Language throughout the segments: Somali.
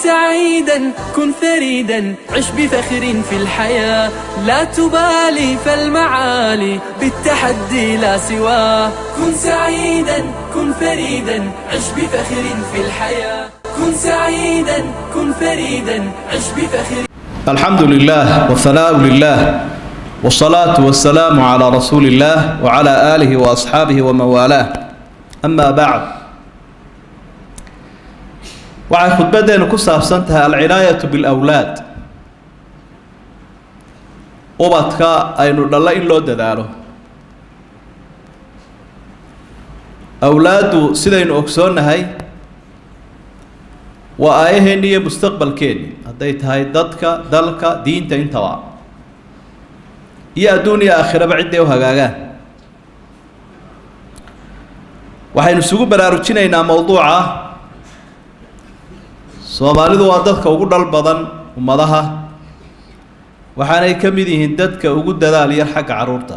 سعيدا كن فريدا عش بفخر في الحياة لا تبالي فالمعالي بالتحدي لا سواه كن سعيدا كن فريدا عش بفخر في الحياة كن سعيدا كن فريدا عش بفخر. الحمد لله والثناء لله والصلاة والسلام على رسول الله وعلى آله وأصحابه ومن والاه أما بعد. waxay khudbadeenu ku saabsan tahay alcinaayatu bilawlaad ubadka aynu dhalla in loo dadaalo. awlaadu sidaynu ogsoonnahay waa aayaheenni iyo mustaqbalkeenni hadday tahay dadka dalka diinta intaba iyo adduun iyo aakhiraba cidday u hagaagaan. waxaynu isugu baraarujinaynaa mowduuca soomaalidu waa dadka ugu dhal badan ummadaha waxaanay ka mid yihiin dadka ugu dadaal yar xagga carruurta.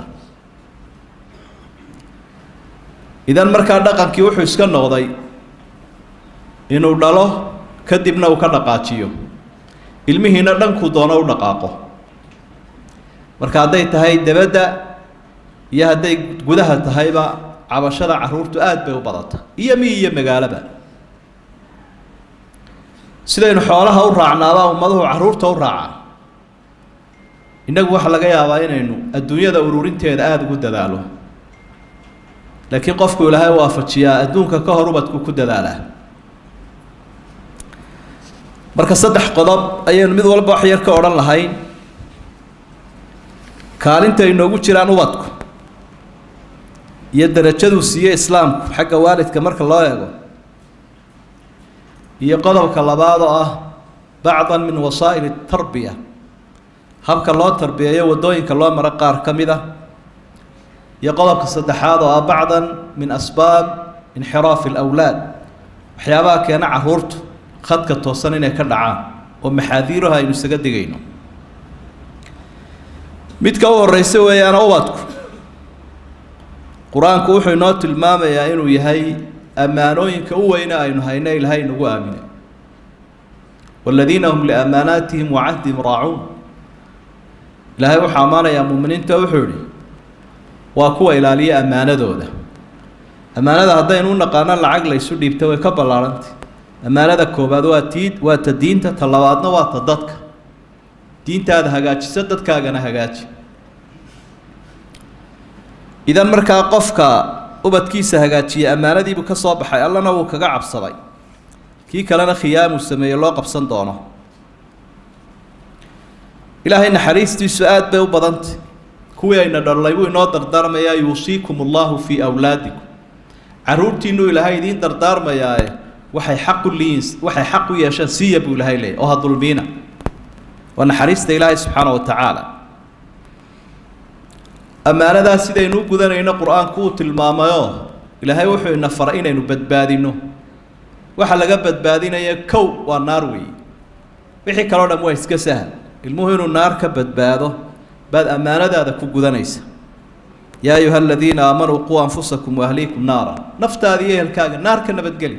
idan markaa dhaqankii wuxuu iska noqday inuu dhalo kadibna uu ka dhaqaajiyo ilmihiina dhankuu doono u dhaqaaqo. marka hadday tahay debadda iyo hadday gudaha tahayba cabashada carruurtu aad bay u badata iyo miyi iyo magaalaba. sidaynu xoolaha u raacnaabaa ummaduhu carruurta u raacaa. innagu waxaa laga yaabaa inaynu adduunyada ururinteeda aada ugu dadaalo laakiin qofku ilaahay waafajiyaa adduunka ka hor ubadku ku dadaalaa. marka saddex qodob ayaynu mid walba wax yar ka odhan lahayn. kaalinta ay noogu jiraan ubadku iyo darajaduu siiye islaamku xagga waalidka marka loo eego, iyo qodobka labaad oo ah bacdan min wasaa'il tarbiya habka loo tarbiyeeyo waddooyinka loo maro qaar ka mid ah, iyo qodobka saddexaad oo ah bacdan min asbaab inxiraafi alawlaad waxyaabaha keena carruurtu khadka toosan inay ka dhacaan oo maxaadiiraha aynu isaga digayno. midka u horreysa weeyaana ubadku qur-aanku wuxuu inoo tilmaamayaa inuu yahay ammaanooyinka u weyne aynu hayno ilaahay nagu aaminay. waaladiina hum liamaanaatihim wacahdihim raacuun. ilaahay wuxuu ammaanayaa muuminiinta wuxuu yihi waa kuwa ilaaliya ammaanadooda. ammaanada haddaynu u naqaano lacag laysu dhiibta way ka ballaarantay. ammaanada koobaad waa ta diinta, ta labaadna waa ta dadka. diintaada hagaajiso dadkaagana hagaaji. idan markaa qofka ubadkiisa hagaajiya ammaanadiibuu ka soo baxay, allana wuu kaga cabsaday, kii kalena khiyaamuu sameeye loo qabsan doono. ilaahay naxariistiisu aad bay u badantay. kuwii ayna dhalnay buu inoo dardaarmayaa yuusiikum allahu fii awlaadikum. carruurtiinuu ilaahay idiin dardaarmayaae waxay xaq u yeeshaan siiya buu ilaahay leeyahy oo ha dulmiina. waa naxariista ilaahay subxaana wa tacaala. ammaanadaas sidaynu u gudanayno qur-aanku uu tilmaamayoo ilaahay wuxuu ina faray inaynu badbaadinno. waxa laga badbaadinaya kow waa naar weeye. wixii kaloo dham waa iska sahal. ilmuhu inuu naar ka badbaado baad ammaanadaada ku gudanaysa. yaa ayuha aladiina aamanuu quu anfusakum waahliikum naara. naftaada iyo ehelkaaga naar ka nabadgeli.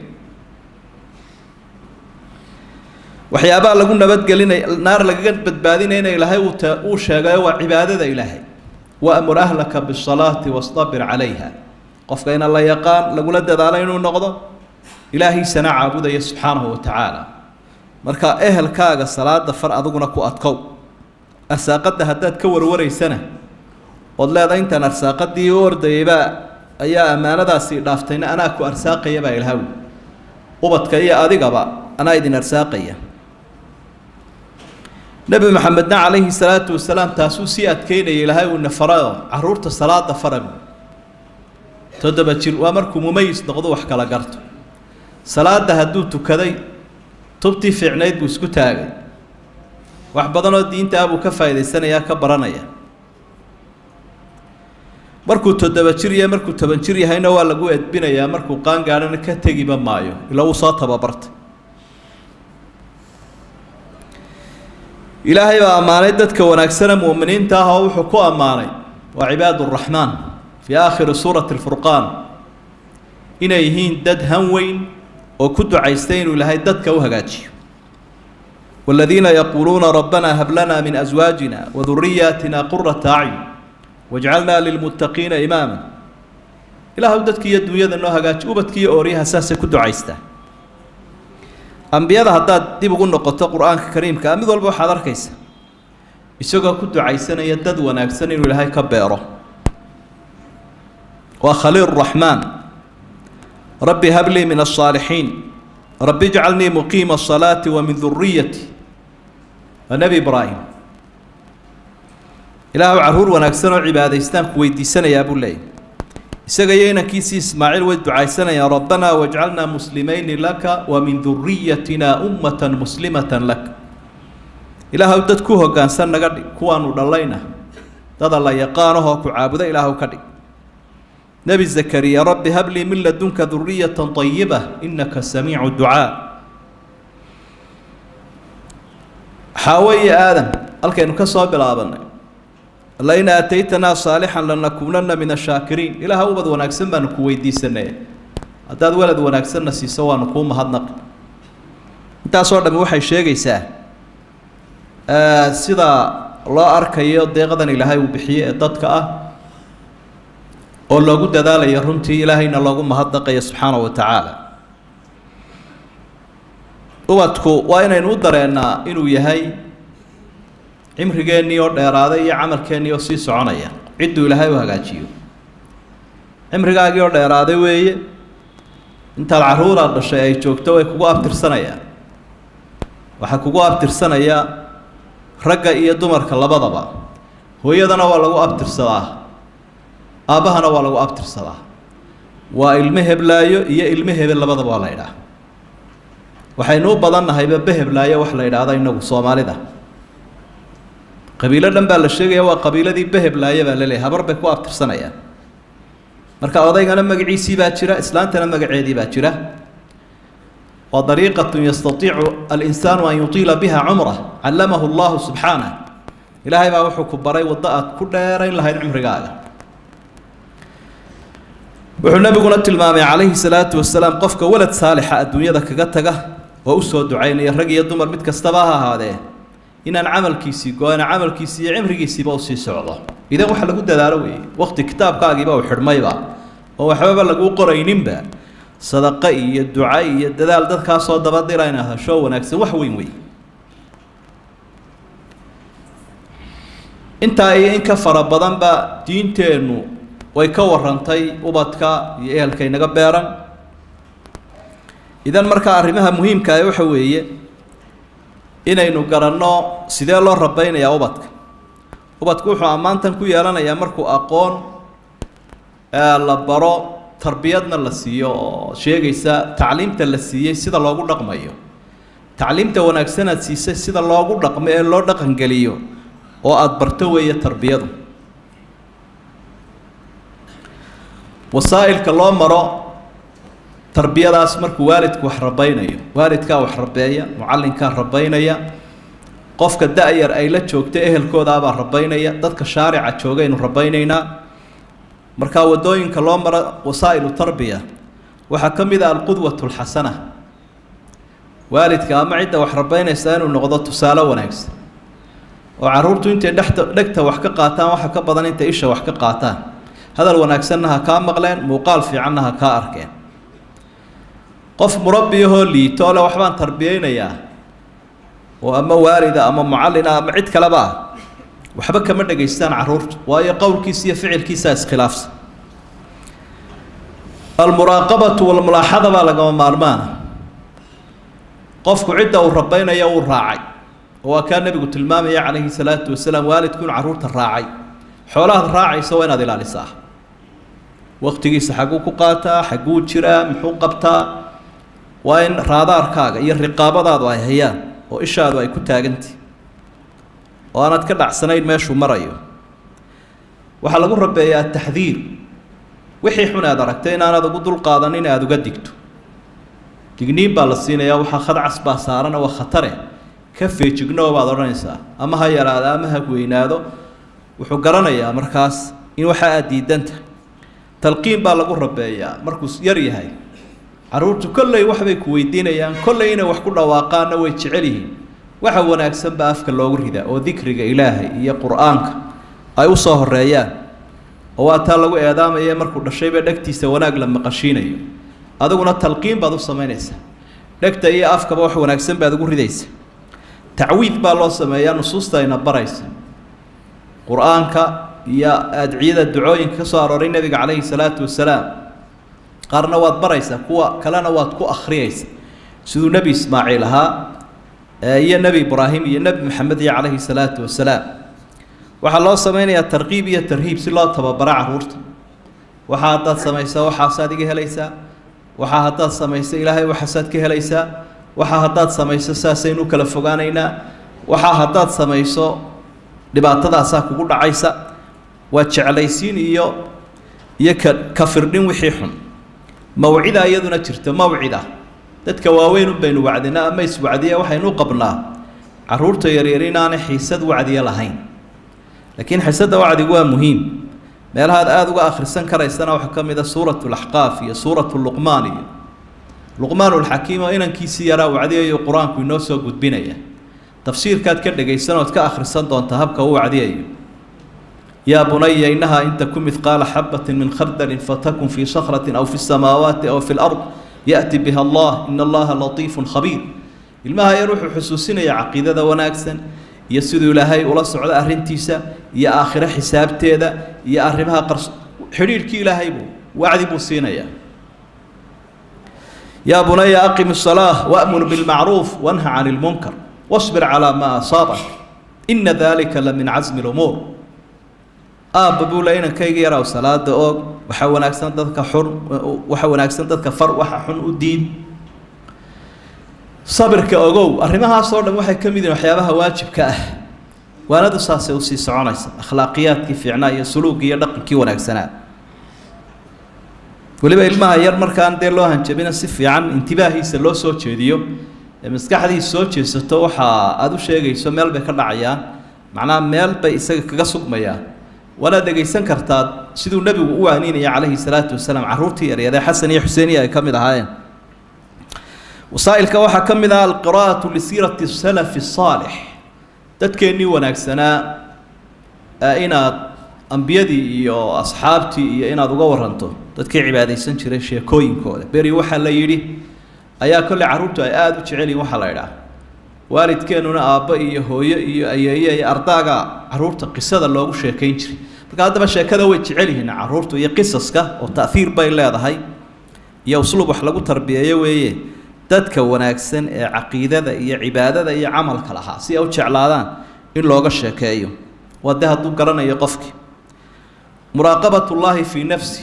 waxyaabaha lagu nabadgelinay naar lagaga badbaadinayna ilaahay uu sheegayo waa cibaadada ilaahay. waamur ahlaka bisalaati wastabir calayha. qofka ina la yaqaan lagula dadaalo inuu noqdo ilaahiisana caabudaya subxaanahu wa tacaala. marka ehelkaaga salaada far adiguna ku adkow. arsaaqadda haddaad ka warwaraysana ood leedahay intaan arsaaqadii u ordayaybaa ayaa ammaanadaasi dhaaftayna anaa ku arsaaqaya baa ilaahay. ubadka iyo adigaba anaa idin arsaaqaya. nebi maxamedna calayhi salaatu wasalaam taasuu sii adkeynaya. ilaahay uu ina farayo carruurta salaada farag 7 jir waa markuu mumayis noqdo wax kala garto. salaada hadduu tukaday tubtii fiicnayd buu isku taagay. wax badanoo diinta ah buu ka faa'iidaysanayaa ka baranaya. markuu 7 jir iyo markuu 10 jir yahayna waa lagu edbinayaa. markuu qaan gaadhana ka tegiba maayo ilaa uu soo tababartay. ilaahay baa ammaanay dadka wanaagsana mu'miniinta ah oo wuxuu ku ammaanay waa cibaadu raxmaan fii aakhiri suurati alfurqaan inay yihiin dad han weyn oo ku ducaystay inuu ilaahay dadka u hagaajiyo. والذين يقولون ربنا هب لنا من أزواجنا وذرياتنا قرة أعين واجعلنا للمتقين إماما إلهي dadka iyo dunyada noo hagaaji ubadkii ooriyaha saasay ku ducaystaa ambiyada haddaad dib ugu noqoto qur-aanka kariimka mid walba waxaad arkaysa isagoo ku ducaysanaya dad wanaagsan inuu ilaahay ka beero waa khaliil raxmaan rabbi hab lii min الصaalixiin rabbi ijcalnii muqiima الصalaati wa min duriyati waa nebi ibraahim ilaahu caruur wanaagsan oo cibaadaystaan ku weydiisanayaa buu leeyahy isaga iyo inankiisii ismaaciil way ducaysanayaan rabbanaa wajcalnaa muslimayni laka wa min duriyatina ummatan muslimatan lak ilaahu dad ku hoggaansan naga dhig kuwaanu dhallayna dad alla yaqaanahoo ku caabuda ilaahu ka dhig nebi zakariya rabbi hab lii min ladunka duriyatan طayiba inaka samiicu ducaa xaawo iyo aadam halkaynu ka soo bilaabanay lain aataytanaa saalixan lanakuunanna min ashaakiriin ilaah ubad wanaagsan baanu ku weydiisanay haddaad walad wanaagsanna siiso waanu kuu mahadnaqi intaasoo dhammi waxay sheegaysaa sida loo arkayo deeqadan ilaahay uu bixiyey ee dadka ah oo loogu dadaalayo runtii ilaahayna loogu mahadnaqayo subxaanahu wa tacaala ubadku waa inaynu u dareennaa inuu yahay cimrigeennii oo dheeraaday iyo camalkeennii oo sii soconaya cidduu ilaahay u hagaajiyo cimrigaagii oo dheeraaday weeye intaad carruuraad dhashay ay joogto way kugu abtirsanayaan waxaa kugu abtirsanaya ragga iyo dumarka labadaba hooyadana waa lagu abtirsadaa aabbahana waa lagu abtirsadaa waa ilmo heblaayo iyo ilmo hebel labadaba waa la ydhaah waxaynu u badannahayba beheblaayo wax la yidhaahda inagu soomaalida qabiilo dhan baa la sheegaya waa qabiiladii beheblaaye baa laleeyahay habar bay ku abtirsanayaan marka odaygana magaciisii baa jira islaantana magaceedii baa jira waa dariiqatun yastatiicu alinsaanu an yutiila biha cumrah callamahu allahu subxaanah ilaahay baa wuxuu ku baray waddo aad ku dheerayn lahayd cumrigaaga wuxuu nabiguna tilmaamay calayhi salaatu wasalaam qofka walad saalixa adduunyada kaga taga oo u soo ducaynaya rag iyo dumar mid kastaba ha ahaadee inaan camalkiisii go-ana camalkiisii iyo cimrigiisiiba usii socdo idan waxa lagu dadaalo weeye waqti kitaabkaagiiba uu xidhmayba oo waxbaba laguu qorayninba sadaqo iyo duca iyo dadaal dadkaasoo dabadira inaad hesho wanaagsan wax weyn wey intaa iyo in ka fara badanba diinteennu way ka warrantay ubadka iyo ehelka inaga beeran idan markaa arrimaha muhiimka ah waxa weeye inaynu garanno sidee loo rabaynayaa ubadka ubadku wuxuu ammaantan ku yeelanayaa markuu aqoon la baro tarbiyadna la siiyo oo sheegaysa tacliimta la siiyey sida loogu dhaqmayo tacliimta wanaagsanaad siisay sida loogu dhaqmo ee loo dhaqangeliyo oo aada barto weeye tarbiyadu wasaa'ilka loo maro tarbiyadaas markuu waalidku wax rabaynayo waalidkaa wax rabeeya mucallinkaa rabaynaya qofka da-yar ay la joogta ehelkoodaabaa rabaynaya dadka shaarica joogaynu rabaynaynaa markaa waddooyinka loo maro wasaa'ilu tarbiya waxaa ka mid ah alqudwatu alxasana waalidka ama cidda wax rabaynaysa inuu noqdo tusaale wanaagsan oo carruurtu intay dhegta wax ka qaataan waxa ka badan intay isha wax ka qaataan hadal wanaagsanna ha kaa maqleen muuqaal fiicanna ha kaa arkeen qof murabbiyahoo liito le waxbaan tarbiyeynayaa oo ama waalida ama mucallina ama cid kaleba ah waxba kama dhegaystaan carruurtu waayo qowlkiisa iyo ficilkiisaa iskhilaafsan almuraaqabatu walmulaaxada baa lagama maarmaana qofku cidda uu rabaynaya uu raacay oo waa kaa nebigu tilmaamaya calayhi salaatu wasalaam waalidku inuu carruurta raacay xoolahaad raacaysa waa inaad ilaalisaa waqtigiisa xagguu ku qaataa xagguu jiraa muxuu qabtaa waa in raadaarkaaga iyo riqaabadaadu ay hayaan oo ishaadu ay ku taagantay oo aanaad ka dhacsanayn meeshuu marayo waxaa lagu rabeeyaa taxdiir wixii xun aad aragtay inaanad ugu dulqaadanin aada uga digto digniin baa la siinayaa waxaa khadcas baa saaran oo khatare ka feejignoo baad odhanaysaa ama ha yaraado ama ha weynaado wuxuu garanayaa markaas in waxa aad diidanta talqiin baa lagu rabeeyaa markuu yar yahay carruurtu kolley waxbay ku weydiinayaan kolley inay wax ku dhawaaqaanna way jecel yihiin waxa wanaagsan baa afka loogu ridaa oo dikriga ilaahay iyo qur-aanka ay u soo horeeyaan oo waa taa lagu eedaamaya markuu dhashayba dhegtiisa wanaag la maqashiinayo adiguna talqiin baad u samaynaysaa dhegta iyo afkaba wax wanaagsan baad ugu ridaysa tacwiid baa loo sameeyaa nusuusta ayna baraysa qur-aanka iyo adciyada ducooyinka ka soo arooray nabiga calayhi salaatu wasalaam qaarna waad baraysaa kuwa kalena waad ku akhriyaysa siduu nebi ismaaciil ahaa iyo nebi ibraahim iyo nebi maxamed iyo calayhi salaatu wasalaam waxaa loo sameynayaa tarqiib iyo tarhiib si loo tababaro carruurta waxaa haddaad samayso waxaasaad iga helaysaa waxaa haddaad samayso ilaahay waxaasaad ka helaysaa waxaa haddaad samayso saasaynu kala fogaanaynaa waxaa haddaad samayso dhibaatadaasaa kugu dhacaysa waa jeclaysiin iyo ka firdhin wixii xun mawcida iyaduna jirta mawcida dadka waaweyn u baynu wacdinaa ama iswacdiya waxaynu qabnaa carruurta yaryar inaanay xiisad wacdiya lahayn laakiin xiisadda wacdigu waa muhiim meelahaad aada uga akhrisan karaysana waxaa ka mid a suuratu laxqaaf iyo suuratu luqmaan iyo luqmaanulxakiim oo inankiisii yaraa wacdiyayo qur-aanku inoo soo gudbinaya tafsiirkaad ka dhegaysan ood ka akhrisan doonta habka u wacdiyayo yaa bunaya inahaa in taku midqaala xabatin min khardalin fatakun fii sakratin aw fi samaawaati aw fi lard ya'ti biha allah ina allaha latiifun khabiir ilmaha yar wuxuu xusuusinaya caqiidada wanaagsan iyo siduu ilaahay ula socdo arrintiisa iyo aakhiro xisaabteeda iyo arrimaha xidhiidhkii ilaahay buu wacdi buu siinayaa yaa bunaya aqim الصلاة وأmur بالmacruuf wanha can اlmunkar واصbir calىa maa asaabak ina dalika la min casmi اlumuur aabba buu le inankayga yarow salaada oog waxa wanaagsan dadka xun waxa wanaagsan dadka far waxa xun u diid sabirka ogow arrimahaasoo dhan waxay ka mid yihiin waxyaabaha waajibka ah waanadu saasay usii soconaysa akhlaaqiyaadkii fiicnaa iyo suluugii iyo dhaqankii wanaagsanaa weliba ilmaha yar markaan dee loo hanjabina si fiican intibaahiisa loo soo jeediyo ee maskaxdiisa soo jeesato waxa aad u sheegayso meel bay ka dhacayaan macnaha meel bay isaga kaga sugmayaan waana dhegaysan kartaa siduu nebigu u waaninaya calayhi salaatu wasalaam carruurtii yaryaree xasan iyo xuseeniya ay ka mid ahaayeen wasaa'ilka waxaa ka mid ah alqiraa'atu lisiirati salafi saalix dadkeennii wanaagsanaa inaad ambiyadii iyo asxaabtii iyo inaad uga waranto dadkii cibaadaysan jiray sheekooyinkooda beri waxaa la yidhi ayaa kolley carruurtu ay aada u jecel yihin waxaa la idhaah waalidkeennuna aabbo iyo hooyo iyo ayeeye iyo ardaaga carruurta qisada loogu sheekayn jiray marka haddaba sheekada way jecel yihiin carruurtu iyo qisaska oo ta'hiir bay leedahay iyo usluub wax lagu tarbiyeeyo weeye dadka wanaagsan ee caqiidada iyo cibaadada iyo camalka lahaa si ay u jeclaadaan in looga sheekeeyo waa dee hadduu garanayo qofkii muraaqabatullaahi fii nafsi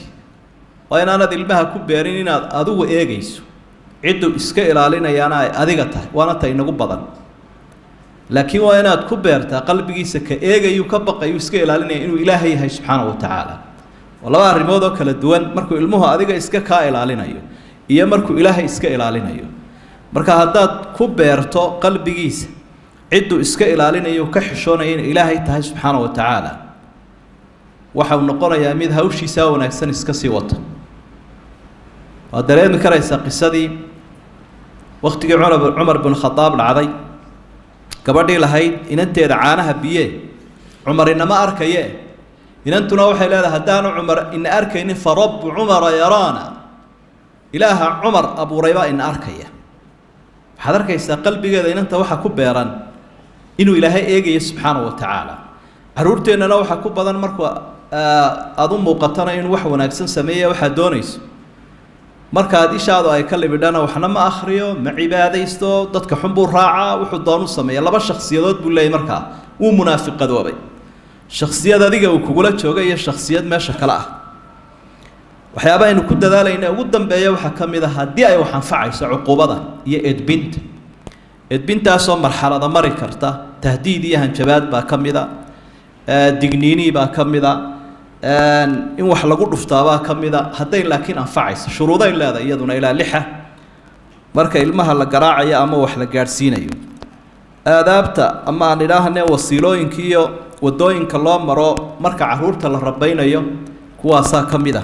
waa inaanad ilmaha ku beerin inaad adigu eegayso cidduu iska ilaalinayaana ay adiga tahay waana ta inagu badan laakiin waa inaad ku beertaa qalbigiisa ka eegayu ka baqayu iska ilaalinaya inuu ilaahay yahay subxaanahu watacaala waa laba arrimood oo kala duwan markuu ilmuhu adiga iska kaa ilaalinayo iyo markuu ilaahay iska ilaalinayo marka haddaad ku beerto qalbigiisa cidduu iska ilaalinayo ka xishoonaya inay ilaahay tahay subxaanahu watacaala waxau noqonayaa mid hawshiisaa wanaagsan iska sii wata waad dareemi karaysaa qisadii waktigii cumar bin khadaab dhacday gabadhii lahayd inanteeda caanaha biye cumar inama arkaye inantuna waxay leedahay haddaanu cumar ina arkaynin fa rabbu cumara yaraana ilaaha cumar abuuraybaa ina arkaya waxaad arkaysaa qalbigeeda inanta waxa ku beeran inuu ilaahay eegayo subxaanahu watacaala carruurteennana waxaa ku badan markuu aada u muuqatana inuu wax wanaagsan sameeya waxaad doonayso markaad ishaadu ay ka libidhana waxna ma akhriyo ma cibaadaysto dadka xun buu raacaa wuxuu doonu sameeya laba shakhsiyadood buu leeyahy markaa wuu munaafiqadoobay shakhsiyad adiga uu kugula jooga iyo shakhsiyad meesha kale ah waxyaaba aynu ku dadaalayna ugu dambeeya waxaa ka mid a haddii ay wax anfacayso cuquubada iyo edbinta edbintaasoo marxalada mari karta tahdiid iyo hanjabaad baa ka mid a digniinii baa ka mid a in wax lagu dhuftaabaa ka mid a hadday laakiin anfacayso shuruuday leedahay iyaduna ilaa 6 marka ilmaha la garaacayo ama wax la gaadhsiinayo aadaabta ama aan idhaahne wasiilooyinka iyo wadooyinka loo maro marka carruurta la rabaynayo kuwaasaa ka mid ah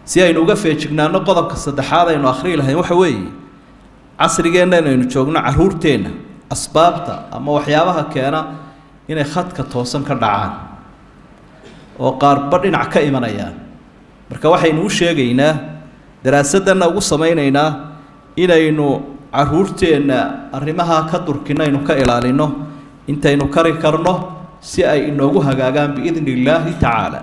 si aynu uga feejignaano qodobka saddexaad aynu akhrii lahayn waxa weeye casrigeenna inaynu joogno carruurteenna asbaabta ama waxyaabaha keena inay khadka toosan ka dhacaan oo qaarba dhinac ka imanayaan marka waxaynu u sheegaynaa daraasadana ugu samaynaynaa inaynu caruurteenna arrimaha ka durkinaynu ka ilaalino intaynu kari karno si ay inoogu hagaagaan biidni illaahi tacaala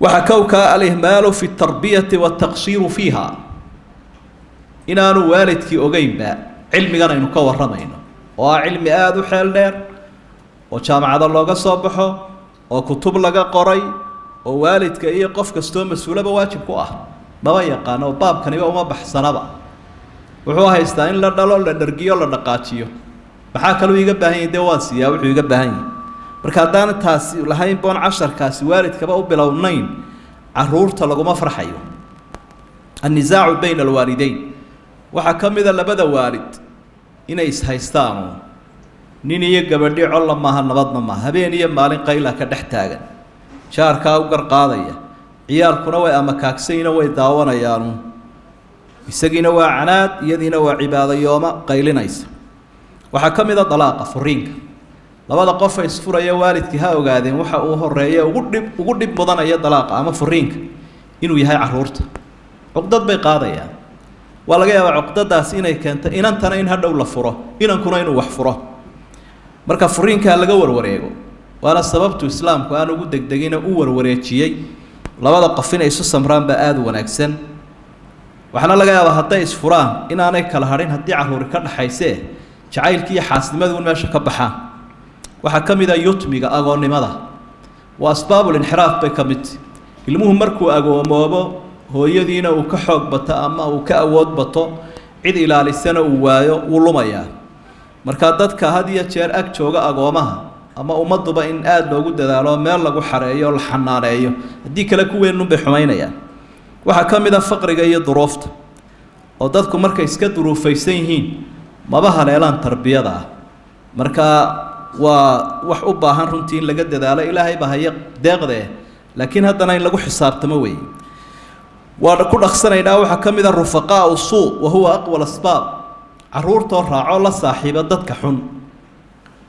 waxa kowka alihmaalu fi tarbiyati wataqsiiru fiiha inaanu waalidkii ogeynba cilmigan aynu ka warramayno oo ah cilmi aada u xeel dheer oo jaamacado looga soo baxo oo kutub laga qoray oo waalidka iyo qof kastoo mas-uulaba waajib ku ah maba yaqaano baabkaniba uma baxsanaba wuxuu haystaa in la dhalo la dhargiyo la dhaqaajiyo maxaa kaloo iga baahan yahay dee waan siiyaa wuxuu iga baahan yahay marka haddaan taasi lahayn boon casharkaasi waalidkaba u bilownayn caruurta laguma farxayo annisaacu bayna alwaalideyn waxaa ka mida labada waalid inay ishaystaan nin iyo gabadhi colla maaha nabadna maaha habeen iyo maalin qayla ka dhex taagan jaarkaa u garqaadaya ciyaalkuna way amakaagsanyiina way daawanayaan isagiina waa canaad iyadiina waa cibaadayooma qaylinaysa waxaa ka mid a dalaaqa furiinka labada qof ay isfuraya waalidkii ha ogaadeen waxa uu horeeya ugu dhib mudanaya dalaaqa ama furiinka inuu yahay caruurta cuqdad bay qaadayaan waa laga yaabaa cuqdadaasi inay keento inantana in hadhow la furo inankuna inuu wax furo marka furiinkaa laga warwareego waana sababtu islaamku aan ugu degdegina u warwareejiyey labada qof inay isu samraan baa aada u wanaagsan waxaana laga yaabaa hadday isfuraan inaanay kala hadhin haddii caruuri ka dhaxaysee jacaylkii iyo xaasnimaduun meesha ka baxaan waxaa ka mid a yutmiga agoonnimada waa asbaabulinxiraaf bay ka midti ilmuhu markuu agoomoobo hooyadiina uu ka xoog bato ama uu ka awood bato cid ilaalisana uu waayo wuu lumayaa markaa dadka had iyo jeer ag jooga agoomaha ama ummadduba in aada loogu dadaalo meel lagu xareeyo la xanaaneeyo haddii kale kuweennunbay xumaynayaan waxaa ka mid a faqriga iyo duruufta oo dadku markay iska duruufaysan yihiin maba haleelaan tarbiyada ah markaa waa wax u baahan runtii in laga dadaalo ilaahay baa haya deeqdee laakiin haddana in lagu xisaabtamo weeye waa ku dhaqsanaynaa waxaa ka mid a rufaqaau suu wa huwa aqwa asbaab caruurtoo raaco la saaxiiba dadka xun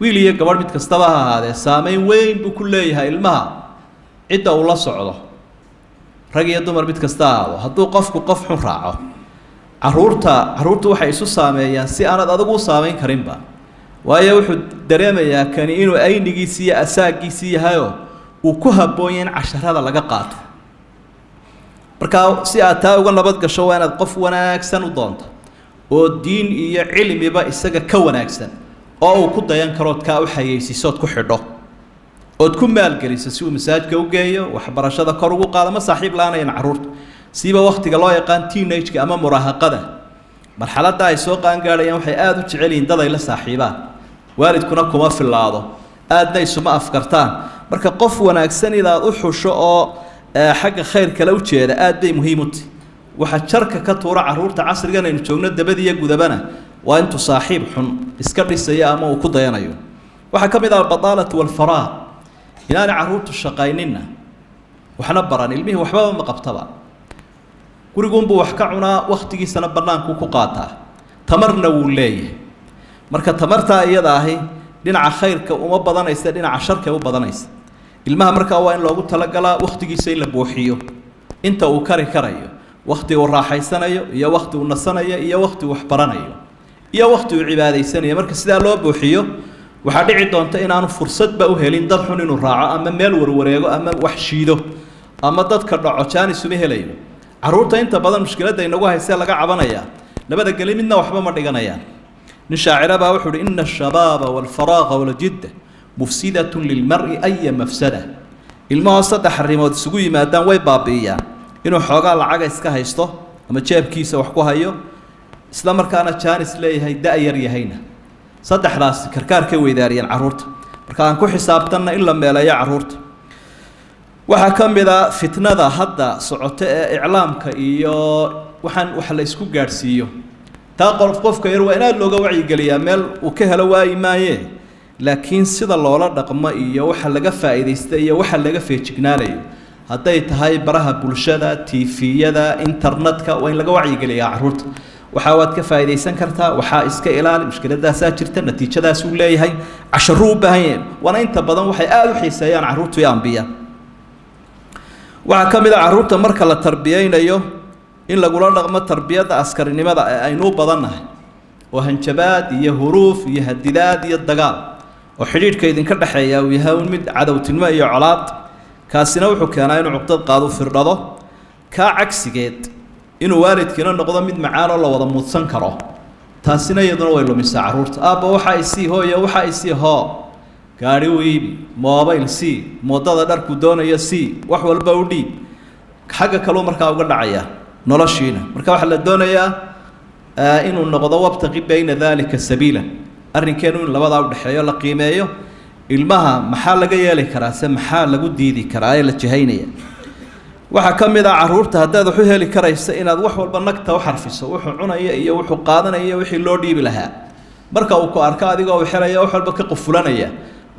wiil iyo gabadh mid kastaba ha ahaadee saameyn weyn buu ku leeyahay ilmaha cidda uu la socdo rag iyo dumar mid kasta ahaado hadduu qofku qof xun raaco caruurtu waxay isu saameeyaan si aanad adigu u saameyn karinba waayo wuxuu dareemayaa kani inuu aynigiisi iyo asaagiisii yahayoo uu ku habboonyahy in casharada laga qaato markaa si aad taa uga nabad gasho waa inaad qof wanaagsan u doonto oo diin iyo cilmiba isaga ka wanaagsan oo uu ku dayan karo ood kaa u xayeysiiso ood ku xidho ood ku maalgeliso si uu masaajka u geeyo waxbarashada kor ugu qaado ma saaxiib la-aanayaan carruurta siiba waktiga loo yaqaan teenage-ka ama muraahaqada marxaladda ay soo qaangaadhayaan waxay aada u jecel yihiin dad ay la saaxiibaan waalidkuna kuma filaado aadna isuma afkartaan marka qof wanaagsan inaad u xusho oo xagga khayr kale u jeeda aad bay muhiim u tahay waxa jarka ka tuura carruurta casrigan aynu joogno dabadiiyo gudabana waa intuu saaxiib xun iska dhisaya ama uu ku dayanayo waxaa ka mid ah albadaalatu walfaraaq inaanay carruurtu shaqayninna waxna baran ilmihii waxbaba ma qabtaba guriguunbuu wax ka cunaa wakhtigiisana bannaankuu ku qaataa tamarna wuu leeyahay marka tamartaa iyada ahi dhinaca khayrka uma badanaysa dhinaca sharka u badanaysa ilmaha markaa waa in loogu talagalaa wakhtigiisa in la buuxiyo inta uu kari karayo wakhti uu raaxaysanayo iyo wakhti uu nasanayo iyo wakhti uu waxbaranayo iyo wakhti uu cibaadaysanayo marka sidaa loo buuxiyo waxaa dhici doonta inaanu fursadba u helin dad xun inuu raaco ama meel warwareego ama wax shiido ama dadka dhaco jaanis uma helayo carruurta inta badan mushkiladda inagu haysee laga cabanaya labada geli midna waxba ma dhiganayaan nin shaacira baa wuxuu uhi ina ashabaaba walfaraaqa waljidda mufsidatun lilmari aya mafsada ilmahoo saddex arrimood isugu yimaadaan way baabi'iyaan inuu xoogaa lacaga iska haysto ama jeebkiisa wax ku hayo isla markaana jaanis leeyahay da-yar yahayna saddexdaas karkaarkay weydaariyeen carruurta marka aan ku xisaabtanna in la meeleeyo carruurta waxaa ka mid a fitnada hadda socoto ee iclaamka iyo waxaan wax la isku gaadhsiiyo taa qofka yar waa in aada looga wacyigeliyaa meel uu ka helo waayi maayee laakiin sida loola dhaqmo iyo waxa laga faa'iidaysta iyo waxa laga feejignaanayo hadday tahay baraha bulshada tiifiyada internetka waa in laga wacyigeliyaa carruurta waxaad ka faa'iideysan kartaa waxa iska ilaali mushkiladaas jirta natiijadaas uu leeyahay casharru u baahan yahay wana inta badan waxay aad u xiiseeyaan carruurtu iyo anbiya waxa kamid ah carruurta marka la tarbiyeynayo in lagula dhaqmo tarbiyada askarinimada aynu badannahay oo hanjabaad iyo huruuf iyo hadidaad iyo dagaal oo xiriirka idinka dhaxeeya uu yahay mid cadawtinimo iyo colaad kaasina wuxuu keenaa inuu cuqdad qaado firdhado ka cagsigeed inuu waalidkiina noqdo mid macaan oo la wada muudsan karo taasina iyaduna way lumisaa carruurta aabba waxa ay sii hooyo waxa ay sii hoo gaari u iibi mobile sii moodada dharku doonayo sii wax walba u dhiib xagga kaloo markaa uga dhacaya noloshiina marka waxa la doonayaa inuu noqdo wabtaqi bayna dalika sabiila arrinkeenu in labada u dhaxeeyo la qiimeeyo ilmaha maxaa laga yeeli karaa se maxaa lagu diidi karaa ee la jihaynaya waxa kamid ah carruurta haddaad wax u heli karaysa inaad wax walba nagta u xarfiso wuxuu cunaya iyo wuxuu qaadanaya wixii loo dhiibi lahaa marka uu ku arko adigoo xiraya wax walba ka qufulanaya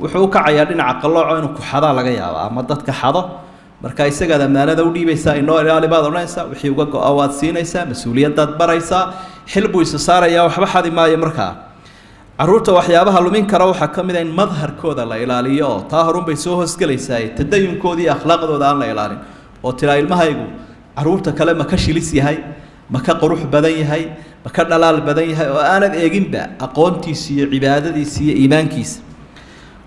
wuxuu u kacayaa dhinaca qalooco inuu ku xadaa laga yaabo ama dadka xado marka isaga amaanada u dhiibaysaa inoo ilaali baad oranaysaa wixii uga go'aa waad siinaysaa mas'uuliyadaad baraysaa xil buu isa saarayaa waxba xadi maayo markaa carruurta waxyaabaha lumin kara waxaa ka mid ah in madharkooda la ilaaliyo oo taa horun bay soo hoosgelaysaa tadayunkooda iyo akhlaaqdooda aan la ilaalin oo tiraa ilmahaygu carruurta kale ma ka shilis yahay ma ka qurux badan yahay ma ka dhalaal badan yahay oo aanad eeginba aqoontiisa iyo cibaadadiisa iyo iimaankiisa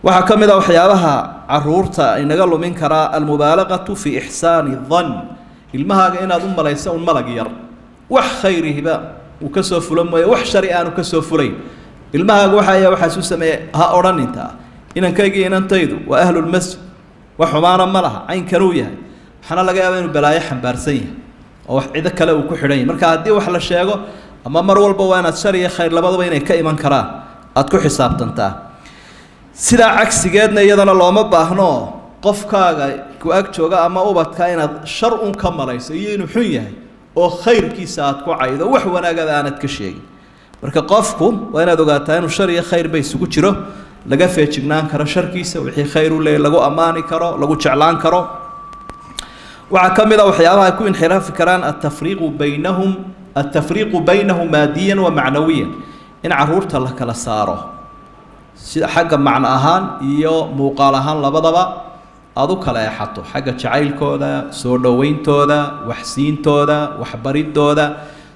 waxaa ka mid ah waxyaabaha carruurta inaga lumin karaa almubaalaqatu fi ixsaani dhann ilmahaaga inaad u malayso un malag yar wax khayrihiba uu ka soo fulan mooye wax shari aanu ka soo fulayn ilmahaaga waxaas u sameeyay ha odhaninta inankayga inantaydu waa ahlulmasjid wax xumaana ma laha caynkanuu yahay waxaana laga yaabaa inuu balaayo xambaarsan yahay oo wax cido kale uu ku xidhan yahay marka haddii wax la sheego ama mar walba waa inaad shar iyo khayr labadaba inay ka iman karaan aad ku xisaabtantaa sidaa cagsigeedna iyadana looma baahno qofkaaga ku ag jooga ama ubadka inaad shar un ka malayso iyo inuu xun yahay oo khayrkiisa aad ku caydo wax wanaagada aanad ka sheegin marka qofku waa inaad ogaataa inuu shar iyo khayr bay isugu jiro laga feejignaan karo sharkiisa wixii khayr u leeyahay lagu ammaani karo lagu jeclaan karo waxaa ka mid ah waxyaabaha ay ku inxiraafi karaan التفريق بينهم ماديا ومعنويا إن carruurta la kala saaro sida xagga macno ahaan iyo muuqaal ahaan labadaba aad u kala eexato xagga jacaylkooda soo dhawayntooda waxsiintooda waxbaridooda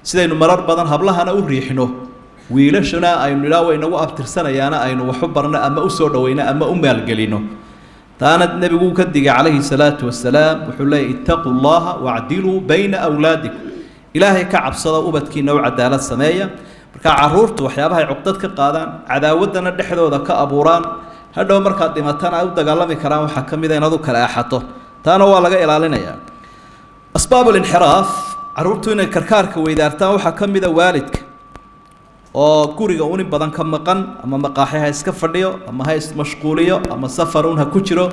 sidaynu marar badan hablahana u riixno wiilashuna aynu ilaa inagu abtirsanayaana aynu wax u barno ama u soo dhawayno ama u maalgelino taana nabigu ka digay calayhi salaatu wasalaam wuxuu leeyahay ittaqu llaha wacdiluu bayna awlaadikum ilaahay ka cabsada ubadkiina u cadaalad sameeya marka carruurtu waxyaabaha ay cuqdad ka qaadaan cadaawadana dhexdooda ka abuuraan hadhow markaad dhimatana ay u dagaalami karaan waxaa ka mid ah inaad u kala eexato taana waa laga ilaalinayaa asbaab alinxiraaf carruurtu inay karkaarka weydaartaan waxaa ka mid ah waalidka oo guriga uni badan ka maqan ama maqaaxi ha iska fadhiyo ama ha ismashquuliyo ama safar un ha ku jiro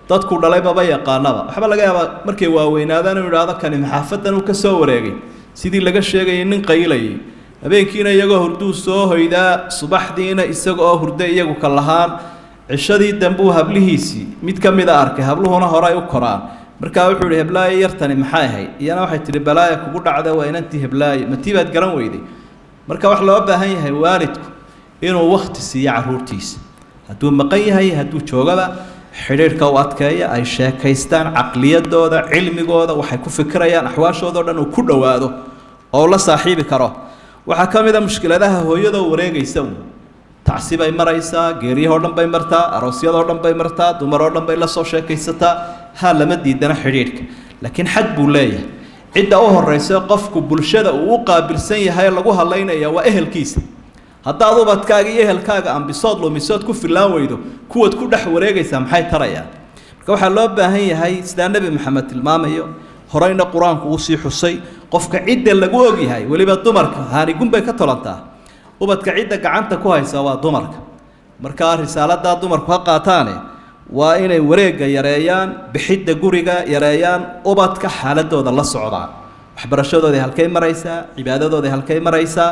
dadku dhalay maba yaqaanaba waxba laga yaabaa markay waaweynaadaan inuu idhaahdo kani maxaafadan uu ka soo wareegay sidii laga sheegayay nin qaylayay habeenkiina iyagoo hurduu soo hoydaa subaxdiina isaga oo hurda iyagu ka lahaan cishadii dambuu hablihiisii mid ka mid a arkay habluhuna horay u koraan markaa wuxuu yihi heblaaye yartani maxay ahayd iyana waxay tihi balaaya kugu dhacda waa inantii heblaaye matii baad garan weyday marka wax loo baahan yahay waalidku inuu waqti siiyo carruurtiisa hadduu maqan yahay hadduu joogaba xidhiirka u adkeeya ay sheekaystaan caqliyadooda cilmigooda waxay ku fikirayaan axwaashooda o dhan uu ku dhowaado oo la saaxiibi karo waxaa ka mid a mushkiladaha hooyadoo wareegaysa tacsibay maraysaa geeryahoo dhan bay martaa aroosyadoo dhan bay martaa dumaroo dhan bay la soo sheekaysataa ha lama diidana xidhiirhka laakiin xad buu leeyahay cidda u horeysa qofku bulshada uu u qaabilsan yahay lagu hadlaynaya waa ehelkiisa haddaad ubadkaaga iyo ehelkaaga ambisood lumisood ku filaan weydo kuwaad ku dhex wareegaysaa maxay tarayaan marka waxaa loo baahan yahay sidaa nebi maxamed tilmaamayo horeyna qur-aanku uu sii xusay qofka cidda lagu ogyahay weliba dumarka haanigun bay ka tolantaa ubadka cidda gacanta ku haysa waa dumarka markaa risaaladaa dumarku ha qaataane waa inay wareegga yareeyaan bixidda guriga yareeyaan ubadka xaaladooda la socdaan waxbarashadooday halkay maraysaa cibaadadooday halkay maraysaa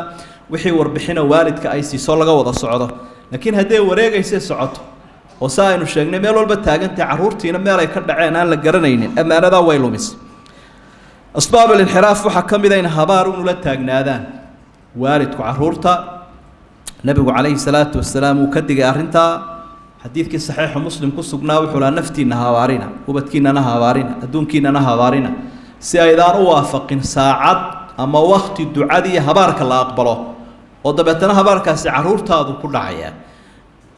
wixii warbixina waalidka ay siiso laga wada socdo laakiin hadday wareegaysa socoto oo saa aynu sheegnay meel walba taagantay carruurtiina meel ay ka dhaceen aan la garanaynin ammaanadaa way lumis asbaab alinxiraaf waxaa ka mid a in habaar unula taagnaadaan waalidku caruurta nabigu calayhi salaatu wasalaam uu ka digay arrintaa xadiidkii saxiixa muslim ku sugnaa wuxuu lahaa naftiinna habaarina ubadkiinnana habaarina adduunkiinnana habaarina si aydaan u waafaqin saacad ama wakti ducadii habaarka la aqbalo oo dabeetana habaarkaasi caruurtaadu ku dhacaya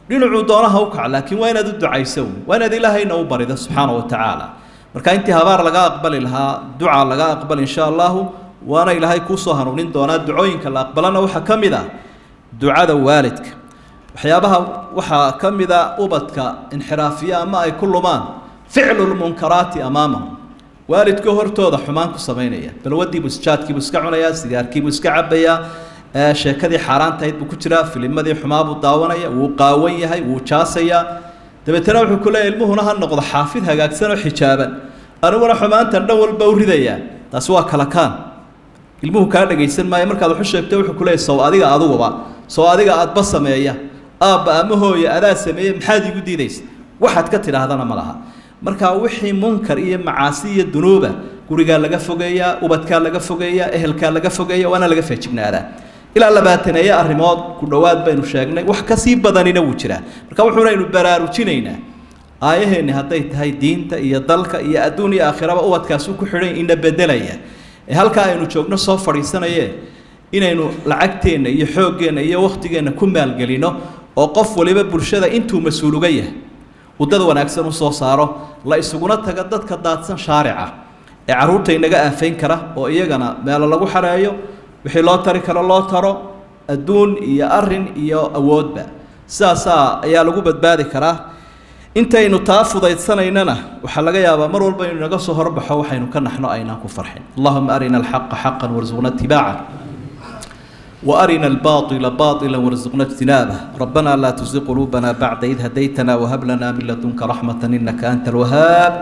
dhinacuu doonaha u kac laakiin waa inaad u ducayso waa inaad ilaahayna u barido subxaana wa tacaala marka intii habaar laga aqbali lahaa duca laga aqbal insha allahu waana ilaahay kuusoo hanuunin doonaa ducooyinka la aqbalana waxaa ka mid ah ducada waalidka waxyaabaha waxaa ka mid a ubadka inxiraafiya ama ay ku lumaan ficlu lmunkaraati amaamahum waalidkoo hortooda xumaan ku samaynaya balwadiibuu jaadkiibuu iska cunayaa sigaarkiibuu iska cabayaa sheekadii xaaraantahayd buu ku jiraa filimadii xumaabuu daawanaya wuu qaawan yahay wuu jaasayaa dabeetana wuxuu ku leeyahy ilmuhuna ha noqdo xaafid hagaagsan oo xijaaban aniguna xumaantan dhan walba u ridayaa taasi waa kala kaan ilmuhu kaa dhagaysan maayo markaad waxu sheegtay wuxuu ku leeyahy sow adiga aduguba sow adiga aadba sameeya aabba ama hooye adaa sameeye maxaad igu diidaysa waxaad ka tidhaahdana ma laha marka wixii munkar iyo macaasi iyo dunuuba gurigaa laga fogeeyaa ubadkaa laga fogeeyaa ehelkaa laga fogeeya waana laga feejignaadaa ilaa 20 arrimood ku dhowaad baynu sheegnay wax ka sii badanina wuu jiraa marka wuxuunaynu baraarujinaynaa aayaheenni hadday tahay diinta iyo dalka iyo adduun iyo aakhiraba ubadkaasi ku xidhan ina bedelaya halkaa aynu joogno soo fadhiisanayee inaynu lacagteenna iyo xooggeenna iyo wakhtigeenna ku maalgelino oo qof waliba bulshada intuu mas-uul uga yahay waddada wanaagsan u soo saaro la isuguna taga dadka daadsan shaarica ee carruurta inaga aafayn kara oo iyagana meelo lagu xareeyo wixii loo tari karo loo taro adduun iyo arrin iyo awoodba sidaasaa ayaa lagu badbaadi karaa intaynu taa fudaydsanayna waxa laga yaabaa mar walba inuu naga soo horbaxo waxaynu ka naxno aynaan ku farxin allahumma arina alxaqa xaqan warzuqna ittibaaca وأرنا الباطل باطلا وارزقنا اجتنابه ربنا لا تزغ قلوبنا بعد إذ هديتنا وهب لنا من لدنك رحمة إنك أنت الوهاب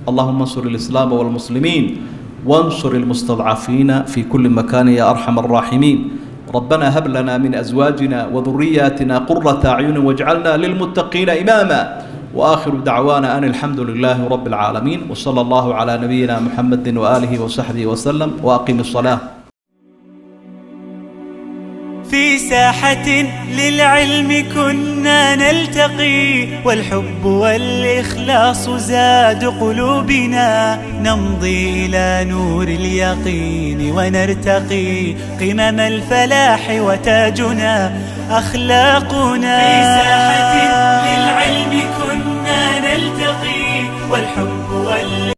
اللهم انصر الإسلام والمسلمين وانصر المستضعفين في كل مكان يا أرحم الراحمين ربنا هب لنا من أزواجنا وذرياتنا قرة أعين واجعلنا للمتقين إماما وآخر دعوانا أن الحمد لله رب العالمين وصلى الله على نبينا محمد وآله وصحبه وسلم وأقم الصلاة في ساحة للعلم كنا نلتقي والحب والإخلاص زاد قلوبنا نمضي إلى نور اليقين ونرتقي قمم الفلاح وتاجنا أخلاقنا في ساحة للعلم كنا نلتقي والحب